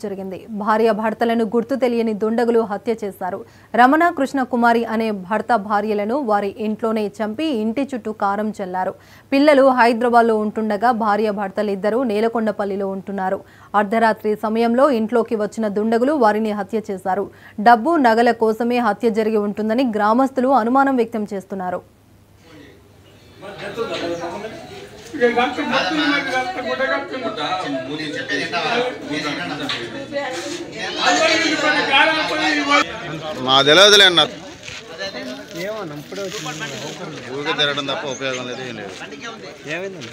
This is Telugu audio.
జరిగింది. భార్య భర్తలను గుర్తు తెలియని దుండగులు హత్య చేశారు. రమణ కృష్ణ కుమారి అనే భర్త భార్యలను వారి ఇంట్లోనే చంపి ఇంటి చుట్టూ కారం చల్లారు. పిల్లలు హైదరాబాద్లో ఉంటుండగా భార్య భర్తలిద్దరూ నేలకొండపల్లిలో ఉంటున్నారు. అర్ధరాత్రి సమయంలో ఇంట్లోకి వచ్చిన దుండగులు వారిని హత్య చేశారు. డబ్బు నగల కోసమే హత్య జరిగి ఉంటుందని గ్రామస్తులు అనుమానం వ్యక్తం చేస్తున్నారు. మా తెలియదులే అన్న ఊరికే తిరగడం తప్ప ఉపయోగం లేదు ఏం లేదు. ఏమైందండి?